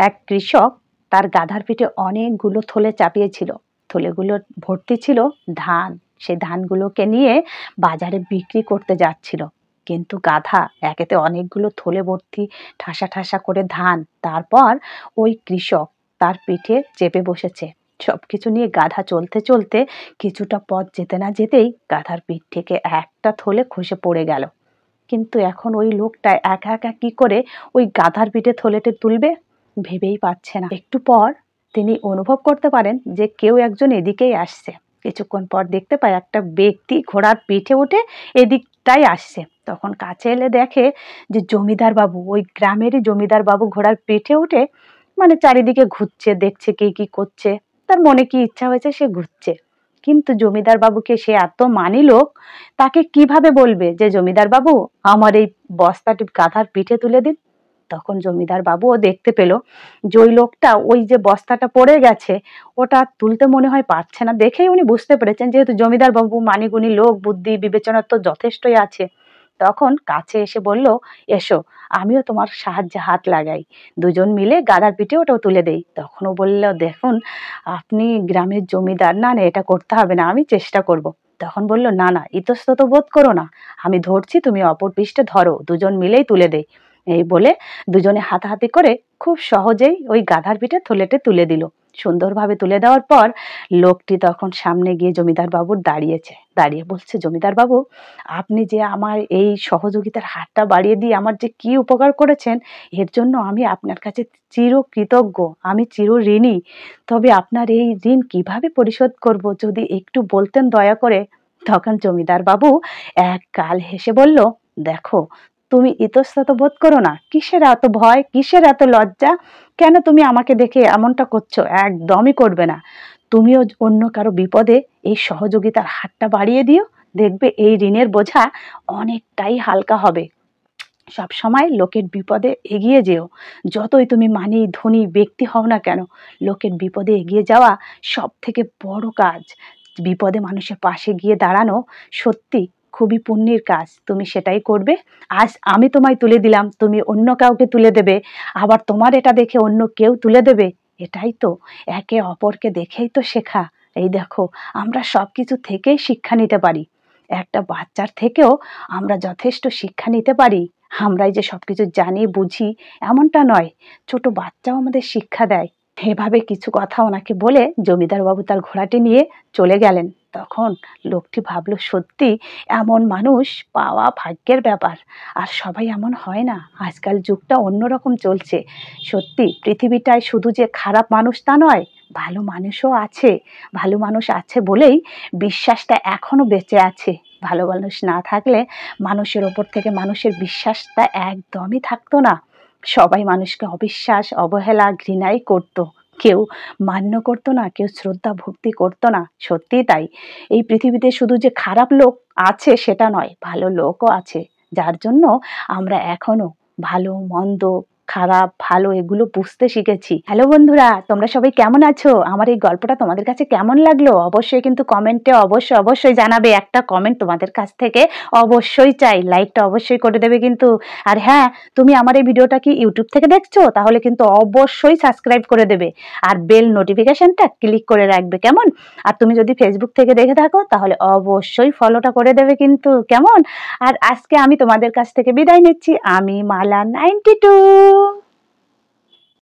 এক কৃষক তার গাধার পিঠে অনেকগুলো থলে চাপিয়েছিল। থলেগুলো ভর্তি ছিল ধান। সেই ধানগুলোকে নিয়ে বাজারে বিক্রি করতে যাচ্ছিল, কিন্তু গাধা একেতে অনেকগুলো থলে ভর্তি ঠাসা ঠাসা করে ধান, তারপর ওই কৃষক তার পিঠে চেপে বসেছে। সবকিছু নিয়ে গাধা চলতে চলতে কিছুটা পথ যেতে না যেতেই গাধার পিঠ থেকে একটা থলে খসে পড়ে গেল। কিন্তু এখন ওই লোকটা একা একা কি করে ওই গাধার পিঠে থলেতে তুলবে ভেবেই পাচ্ছে না। একটু পর তিনি অনুভব করতে পারেন যে কেউ একজন এদিকেই আসছে। কিছুক্ষণ পর দেখতে পায় একটা ব্যক্তি ঘোড়ার পিঠে উঠে এদিকটাই আসছে। তখন কাছে এলে দেখে যে জমিদার বাবু, ওই গ্রামেরই জমিদার বাবু ঘোড়ার পিঠে উঠে চারিদিকে ঘুরছে, দেখছে কে কি করছে, তার মনে কি ইচ্ছা হয়েছে সে ঘুরছে। কিন্তু জমিদার বাবুকে সে এত মানি লোক, তাকে কিভাবে বলবে যে জমিদার বাবু আমার এই বস্তাটি গাধার পিঠে তুলে দিন। তখন জমিদার বাবুও দেখতে পেল যে ওই লোকটা ওই যে বস্তাটা পড়ে গেছে ওটা তুলতে মনে হয় পারছে না। দেখেই উনি বুঝতে পেরেছেন যেহেতু জমিদার বাবু মানিগুণী লোক, বুদ্ধি বিবেচনা তো যথেষ্টই আছে। তখন কাছে এসে বলল, এসো আমিও তোমার সাহায্যে হাত লাগাই, দুজন মিলে গাধার পিঠে ওটাও তুলে দেই। তখনও বলল, দেখুন আপনি গ্রামের জমিদার, না না এটা করতে হবে না, আমি চেষ্টা করব। তখন বলল, না না ইতস্তত বোধ করো না, আমি ধরছি তুমি অপর পৃষ্ঠে ধরো, দুজন মিলেই তুলে দেই। এই বলে দুজনে হাতাহাতি করে খুব সহজেই ওই গাধার পিঠে থলেটে তুলে দিল। সুন্দরভাবে তুলে দেওয়ার পর লোকটি তখন সামনে গিয়ে জমিদার বাবুর দাঁড়িয়ে বলছে, জমিদার বাবু আপনি যে আমার এই সহযোগিতার হাতটা বাড়িয়ে দিয়ে আমার যে কি উপকার করেছেন, এর জন্য আমি আপনার কাছে চিরকৃতজ্ঞ, আমি চিরঋণী। তবে আপনার এই ঋণ কিভাবে পরিশোধ করব যদি একটু বলতেন দয়া করে। তখন জমিদার বাবু এক গাল হেসে বলল, দেখো তুমি ইতস্তত বোধ করো না, কিসের এত ভয়, কিসের এত লজ্জা, কেন তুমি আমাকে দেখে এমনটা করছো? একদমই করবে না। তুমিও অন্য কারো বিপদে এই সহযোগিতার হাতটা বাড়িয়ে দিও, দেখবে এই ঋণের বোঝা অনেকটাই হালকা হবে। সব সময় লোকের বিপদে এগিয়ে যেও, যতই তুমি মানি ধনী ব্যক্তি হও না কেন, লোকের বিপদে এগিয়ে যাওয়া সব থেকে বড় কাজ। বিপদে মানুষের পাশে গিয়ে দাঁড়ানো সত্যি খুবই পুণ্যের কাজ, তুমি সেটাই করবে। আজ আমি তোমায় তুলে দিলাম, তুমি অন্য কাউকে তুলে দেবে, আবার তোমার এটা দেখে অন্য কেউ তুলে দেবে। এটাই তো একে অপরকে দেখেই তো শেখা। এই দেখো আমরা সবকিছু থেকেই শিক্ষা নিতে পারি, একটা বাচ্চার থেকেও আমরা যথেষ্ট শিক্ষা নিতে পারি। আমরাই যে সবকিছু জানি বুঝি এমনটা নয়, ছোট বাচ্চাও আমাদের শিক্ষা দেয়। এভাবে কিছু কথা ওনাকে বলে জমিদার বাবু তার ঘোড়াটি নিয়ে চলে গেলেন। তখন লোকটি ভাবলো, সত্যি এমন মানুষ পাওয়া ভাগ্যের ব্যাপার, আর সবাই এমন হয় না। আজকাল যুগটা অন্যরকম চলছে। সত্যি পৃথিবীটায় শুধু যে খারাপ মানুষ তা নয়, ভালো মানুষও আছে। ভালো মানুষ আছে বলেই বিশ্বাসটা এখনো বেঁচে আছে। ভালো মানুষ না থাকলে মানুষের ওপর থেকে মানুষের বিশ্বাসটা একদমই থাকতো না। সবাই মানুষকে অবিশ্বাস, অবহেলা, ঘৃণাই করত, কেউ মান্য করতো না, কেউ শ্রদ্ধা ভক্তি করতো না। সত্যি তাই, এই পৃথিবীতে শুধু যে খারাপ লোক আছে সেটা নয়, ভালো লোকও আছে। যার জন্য আমরা এখনো ভালো মন্দ, খারাপ ভালো এগুলো বুঝতে শিখেছি। হ্যালো বন্ধুরা, তোমরা সবাই কেমন আছো? আমার এই গল্পটা তোমাদের কাছে কেমন লাগলো অবশ্যই কিন্তু কমেন্টে অবশ্যই জানাবে। একটা কমেন্ট তোমাদের কাছ থেকে অবশ্যই চাই, লাইকটা অবশ্যই করে দেবে কিন্তু। আর হ্যাঁ, তুমি আমার এই ভিডিওটা কি ইউটিউব থেকে দেখছো? তাহলে কিন্তু অবশ্যই সাবস্ক্রাইব করে দেবে আর বেল নোটিফিকেশনটা ক্লিক করে রাখবে, কেমন? আর তুমি যদি ফেসবুক থেকে দেখে থাকো তাহলে অবশ্যই ফলোটা করে দেবে কিন্তু, কেমন? আর আজকে আমি তোমাদের কাছ থেকে বিদায় নিচ্ছি। আমি মালা 92।